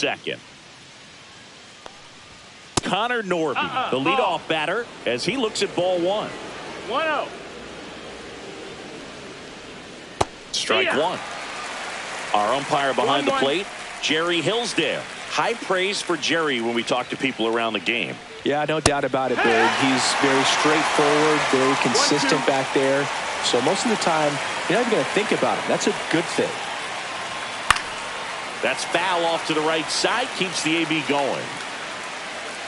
second. Connor Norby, the leadoff batter, as he looks at ball one. 1-0. Strike one. Our umpire behind the plate, Jerry Hillsdale. High praise for Jerry when we talk to people around the game. Yeah, no doubt about it, Big. He's very straightforward, very consistent back there. So most of the time, you're not even going to think about it. That's a good thing. That's foul off to the right side. Keeps the AB going.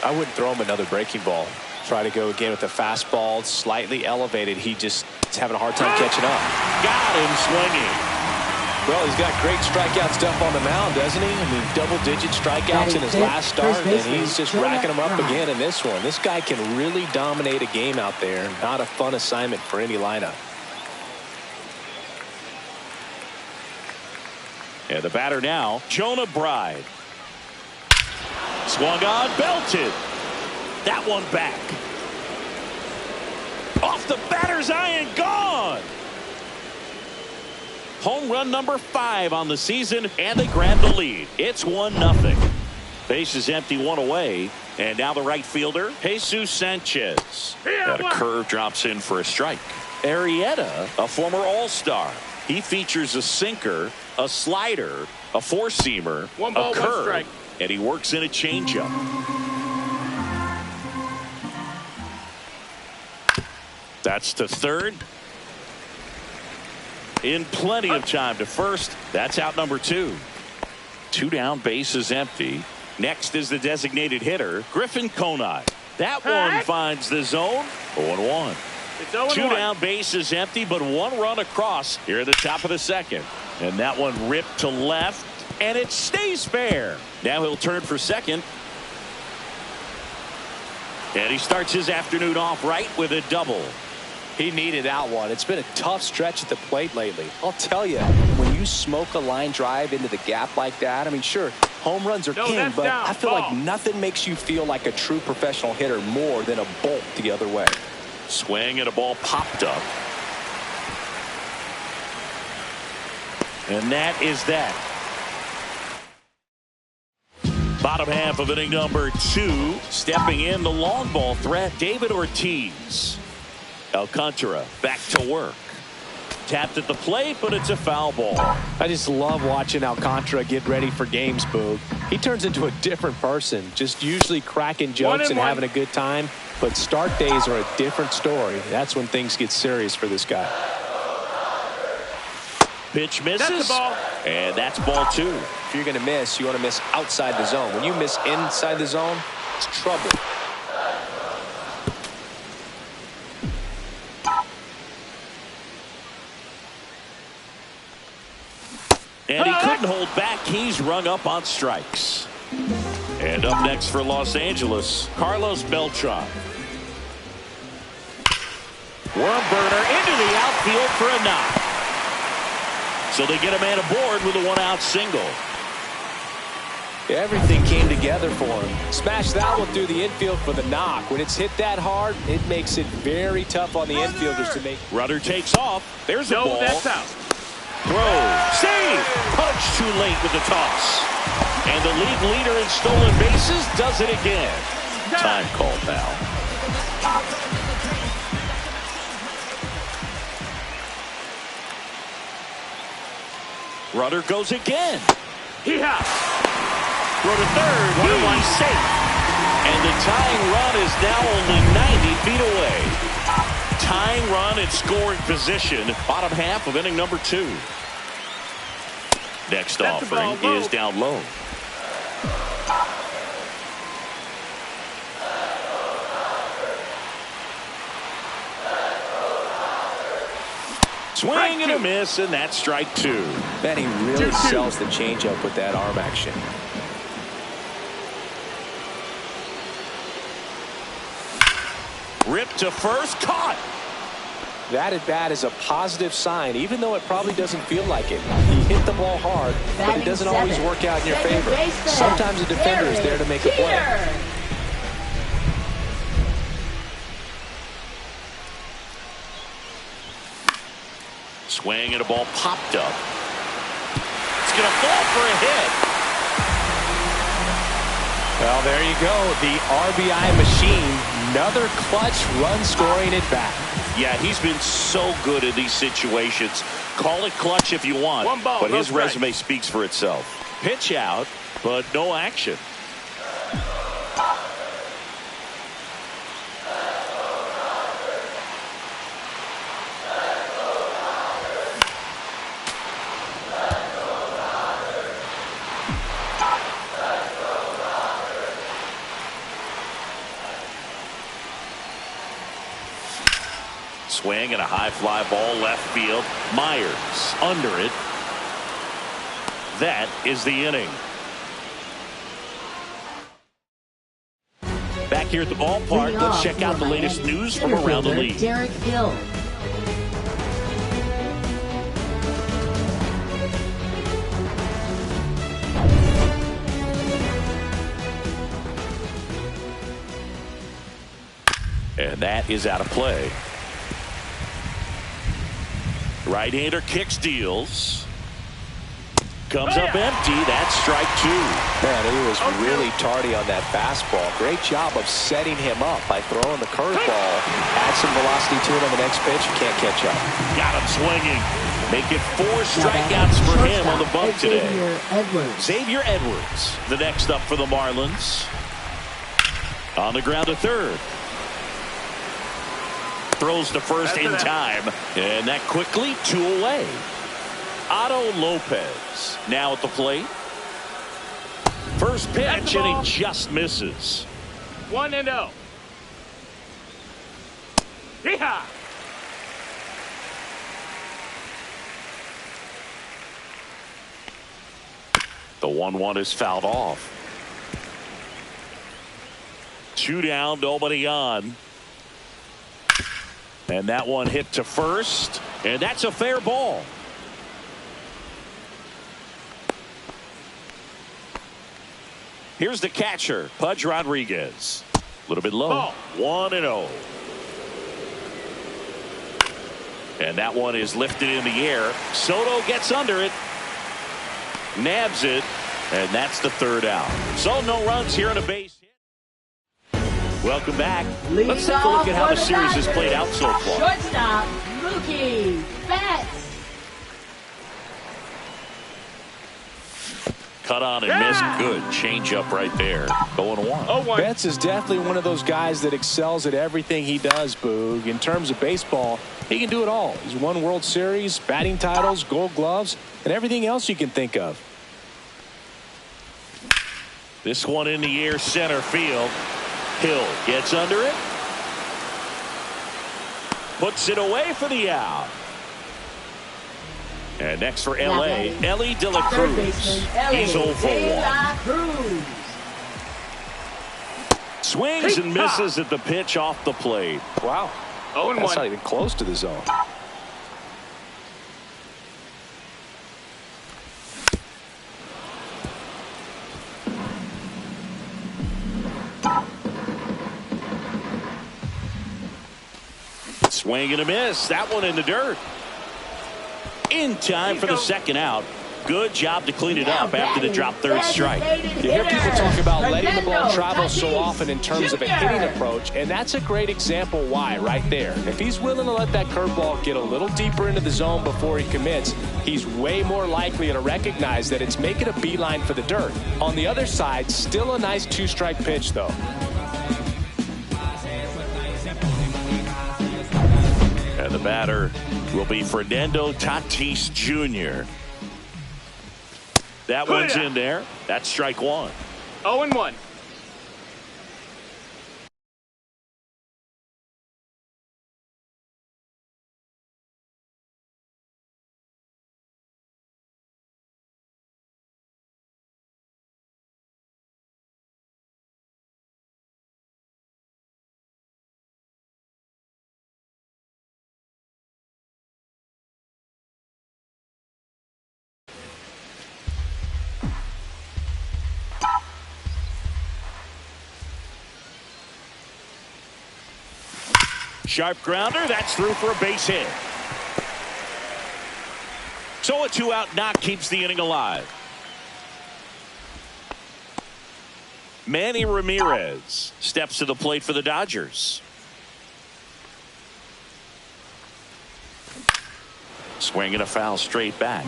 I wouldn't throw him another breaking ball. Try to go again with a fastball, slightly elevated. He just is having a hard time catching up. Got him swinging. Well, he's got great strikeout stuff on the mound, doesn't he? I mean, double-digit strikeouts in his last start, and he's just racking them up again in this one. This guy can really dominate a game out there. Not a fun assignment for any lineup. And the batter now, Jonah Bride. Swung on, belted. That one back. Off the batter's eye and gone. Home run number 5 on the season, and they grab the lead. It's 1-0. Base is empty, one away. And now the right fielder, Jesus Sanchez. That a curve drops in for a strike. Arrieta, a former All-Star. He features a sinker, a slider, a four-seamer, a curve, and he works in a changeup. That's to third. In plenty of time to first. That's out number 2. 2 down, base is empty. Next is the designated hitter, Griffin Conine. That one finds the zone. 0-1. 2 down, base is empty, but 1 run across here at the top of the second. And that one ripped to left, and it stays fair. Now he'll turn for second. And he starts his afternoon off right with a double. He needed that one. It's been a tough stretch at the plate lately. I'll tell you, when you smoke a line drive into the gap like that, I mean, sure, home runs are king, but I feel like nothing makes you feel like a true professional hitter more than a bolt the other way. Swing and a ball popped up. And that is that. Bottom half of inning number 2. Stepping in the long ball threat, David Ortiz. Alcantara back to work. Tapped at the plate, but it's a foul ball. I just love watching Alcantara get ready for games, Boog. He turns into a different person, just usually cracking jokes and having a good time. But start days are a different story. That's when things get serious for this guy. Pitch misses. That's the ball. And that's ball 2. If you're going to miss, you want to miss outside the zone. When you miss inside the zone, it's trouble. And he couldn't hold back. He's rung up on strikes. And up next for Los Angeles, Carlos Beltran. Worm burner into the outfield for a knock. So they get a man aboard with a 1-out single. Everything came together for him. Smash that one through the infield for the knock. When it's hit that hard, it makes it very tough on the infielders to make. Rudder takes off. There's a ball. That's out. Throw. Save. Punch too late with the toss. And the league leader in stolen bases does it again. Time called now. Rudder goes again. Yeah. Throw to third. He's safe. And the tying run is now only 90 feet away. Tying run in scoring position. Bottom half of inning number 2. Next offering is down low. Swing and a miss, and that's strike 2. Man, he really sells the changeup with that arm action. Ripped to first, caught. That at bat is a positive sign, even though it probably doesn't feel like it. He hit the ball hard, but it doesn't always work out in your favor. Sometimes a defender is there to make a play. Swing and a ball popped up. It's going to fall for a hit. Well, there you go. The RBI machine. Another clutch run scoring at bat. Yeah, he's been so good in these situations. Call it clutch if you want, One ball, but no his strike. resume speaks for itself. Pitch out, but no action. Swing and a high fly ball left field. Myers under it. That is the inning. Back here at the ballpark, let's check out the latest news from around the league. Derek Hill. And that is out of play. Right-hander kicks, deals. Comes up empty. That's strike two. Man, he was really tardy on that fastball. Great job of setting him up by throwing the curveball. Add some velocity to it on the next pitch. You can't catch up. Got him swinging. Make it 4 strikeouts for him on the bump today. Xavier Edwards, the next up for the Marlins. On the ground to third. Throws to first in time. And that quickly 2 away. Otto Lopez now at the plate. First pitch, and he just misses. 1-0. Yeehaw! The 1-1 is fouled off. 2 down, nobody on. And that one hit to first, and that's a fair ball. Here's the catcher, Pudge Rodriguez. A little bit low. Ball. 1-0. And that one is lifted in the air. Soto gets under it. Nabs it. And that's the 3rd out. So no runs here on a base hit. Welcome back. Let's take a look at how the series has played out so far. Shortstop, Mookie Betts. Cut on and missed. Good change up right there. 0-1. 0-1. Betts is definitely one of those guys that excels at everything he does, Boog. In terms of baseball, he can do it all. He's won World Series, batting titles, Gold Gloves, and everything else you can think of. This one in the air, center field. Hill gets under it. Puts it away for the out. And next for L.A., Ellie De La Cruz. He's 0 for 1. Swings and misses at the pitch off the plate. Wow. 0-1. That's not even close to the zone. Swing and a miss. That one in the dirt. In time for the 2nd out. Good job to clean it up after the drop 3rd strike. You hear people talk about letting the ball travel so often in terms of a hitting approach, and that's a great example why right there. If he's willing to let that curveball get a little deeper into the zone before he commits, he's way more likely to recognize that it's making a beeline for the dirt. On the other side, still a nice 2-strike pitch, though. And the batter will be Fernando Tatis Jr. That one's in there. That's strike 1. 0-1. Sharp grounder. That's through for a base hit. So a 2-out knock keeps the inning alive. Manny Ramirez steps to the plate for the Dodgers. Swinging a foul straight back.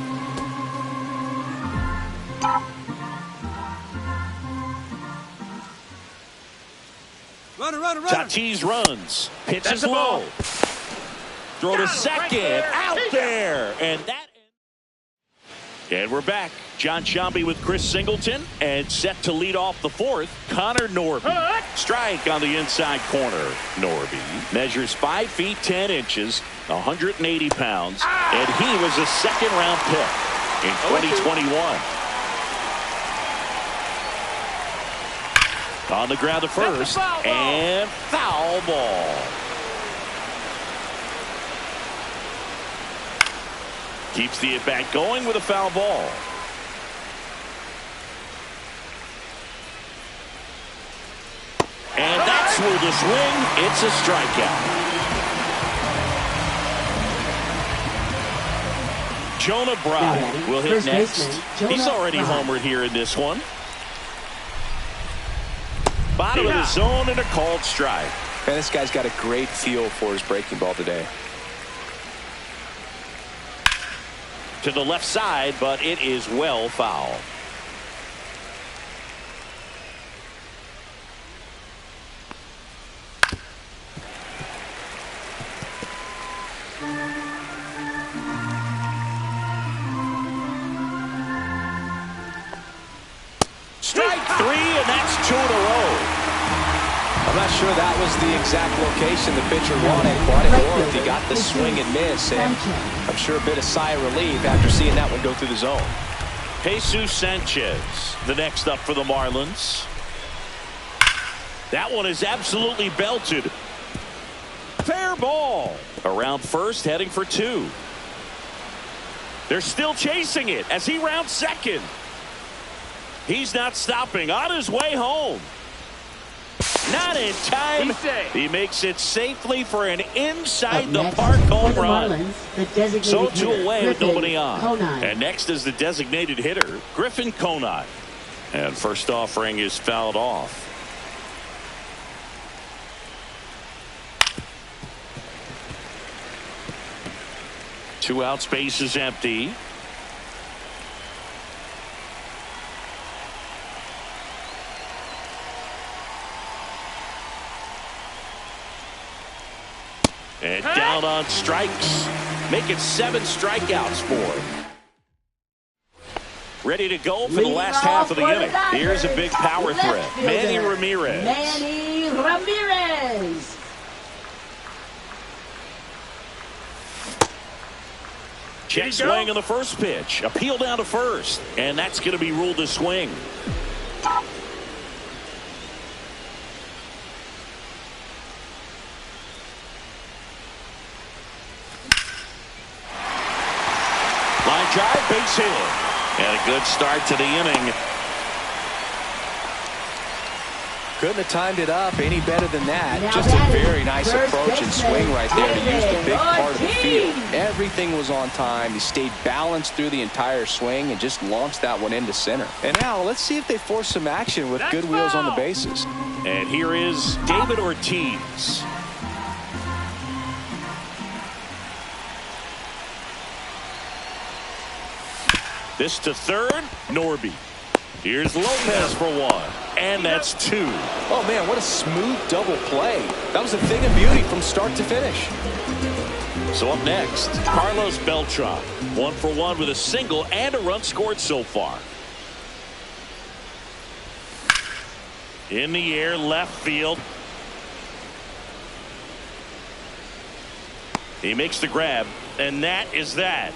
Runner. Tatis runs. Pitches low. Throw to second. Out there. And we're back. John Sciambi with Chris Singleton. And set to lead off the fourth, Connor Norby. Strike on the inside corner. Norby measures 5 feet 10 inches, 180 pounds. And he was a second-round pick in 2021. On the ground to first, and foul ball. Keeps the at-bat going with a foul ball. And that's ruled a swing. It's a strikeout. Jonah Bride will hit next. He's already homered here in this one. Bottom of the zone and a called strike. Man, this guy's got a great feel for his breaking ball today. To the left side, but it is well foul. Strike 3, and that's 2 in a row. I'm not sure that was the exact location the pitcher wanted, but it worked. He got the swing and miss, and I'm sure a bit of sigh of relief after seeing that one go through the zone. Jesus Sanchez, the next up for the Marlins. That one is absolutely belted. Fair ball. Around first, heading for 2. They're still chasing it as he rounds second. He's not stopping. On his way home. Not in time. He makes it safely for an inside-the-park home run. So 2 away with nobody on. And next is the designated hitter, Griffin Conine. And first offering is fouled off. Two outs, base is empty. And down on strikes. Make it 7 strikeouts for him. Ready to go for the last half of the inning. Here's a big power threat. Manny Ramirez. Manny Ramirez. Check swing on the first pitch. Appeal down to first. And that's going to be ruled a swing. Line drive, base hit. And a good start to the inning. Couldn't have timed it up any better than that. Just a very nice approach and swing right there to use the big part of the field. Everything was on time. He stayed balanced through the entire swing and just launched that one into center. And now let's see if they force some action with good wheels on the bases. And here is David Ortiz. This to third, Norby. Here's Lopez for 1. And that's 2. Oh, man, what a smooth double play. That was a thing of beauty from start to finish. So up next, Carlos Beltran. 1 for 1 with a single and a run scored so far. In the air, left field. He makes the grab, and that is that.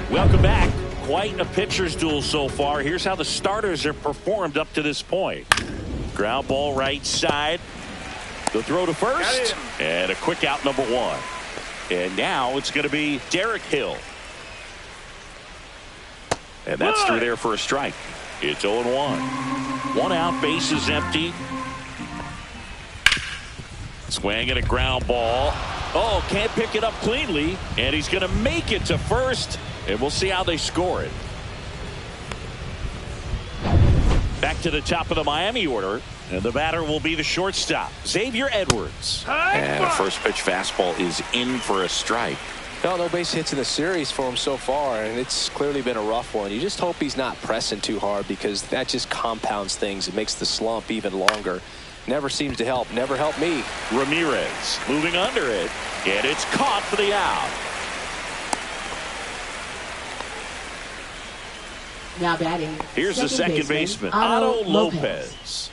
Welcome back. Quite a pitcher's duel so far. Here's how the starters have performed up to this point. Ground ball right side. The throw to first. And a quick out number 1. And now it's going to be Derek Hill. And that's through there for a strike. It's 0-1. 1 out, base is empty. Swing and a ground ball. Oh, can't pick it up cleanly. And he's going to make it to first. And we'll see how they score it. Back to the top of the Miami order, and the batter will be the shortstop, Xavier Edwards. And a first pitch fastball is in for a strike. No base hits in the series for him so far, and it's clearly been a rough one. You just hope he's not pressing too hard, because that just compounds things. It makes the slump even longer. Never seems to help. Never helped me. Ramirez moving under it, and it's caught for the out. Now batting. Here's the second baseman, Otto Lopez.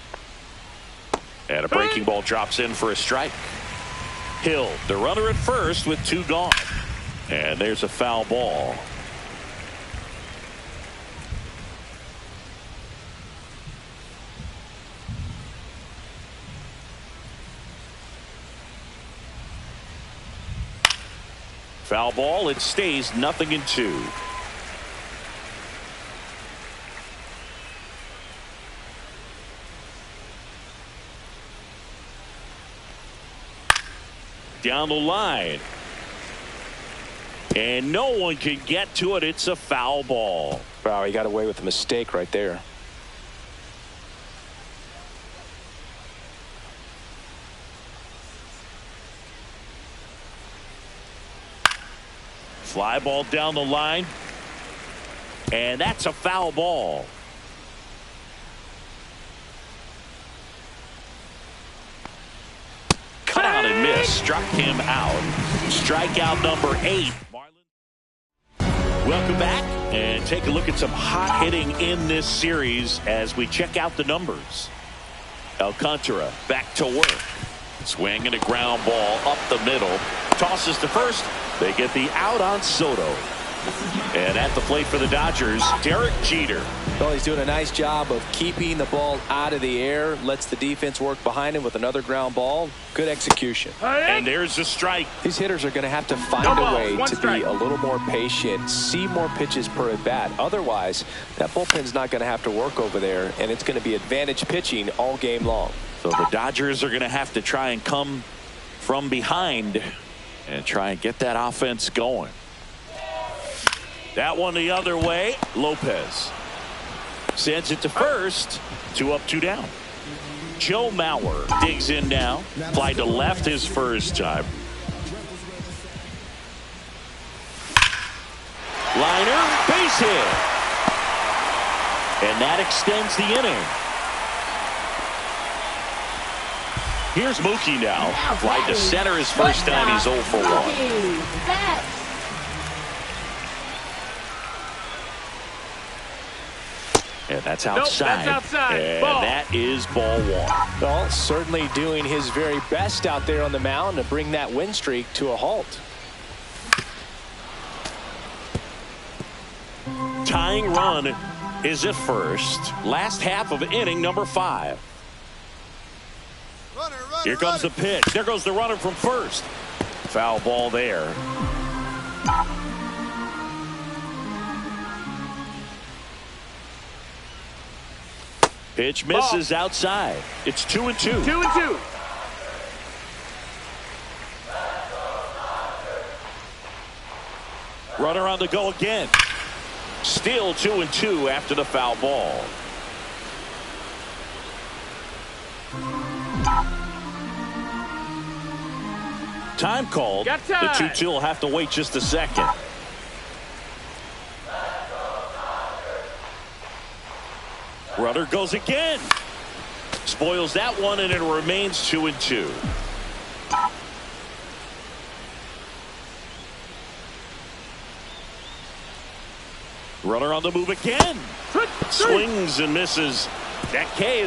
And a breaking ball drops in for a strike. Hill, the runner at first with 2 gone. And there's a foul ball. Foul ball. It stays 0-2. Down the line. And no one can get to it. It's a foul ball. Wow, he got away with a mistake right there. Fly ball down the line. And that's a foul ball. Cut out and miss. Struck him out. Strikeout number 8. Welcome back, and take a look at some hot hitting in this series as we check out the numbers. Alcantara back to work. Swing and a ground ball up the middle. Tosses to first. They get the out on Soto. And at the plate for the Dodgers, Derek Jeter. Well, he's doing a nice job of keeping the ball out of the air. Lets the defense work behind him with another ground ball. Good execution. And there's a strike. These hitters are going to have to find a way to be a little more patient, see more pitches per at bat. Otherwise, that bullpen's not going to have to work over there, and it's going to be advantage pitching all game long. So the Dodgers are going to have to try and come from behind and try and get that offense going. That one the other way. Lopez sends it to first. 2 up, 2 down. Joe Mauer digs in now. Fly to left his first time. Liner, base hit. And that extends the inning. Here's Mookie now. Fly to center his first time. He's 0 for 1. And that's outside. Nope, that's outside. And ball. that is ball 1. Well, certainly doing his very best out there on the mound to bring that win streak to a halt. Tying run is at first. Last half of inning number 5. Here comes the pitch. There goes the runner from first. Foul ball there. Pitch misses outside. It's 2-2. 2-2. Runner on the go again. Still 2-2 after the foul ball. Time called. Got time. The 2-2 will have to wait just a second. Runner goes again. Spoils that one, and it remains 2-2. Runner on the move again. Swings and misses. That K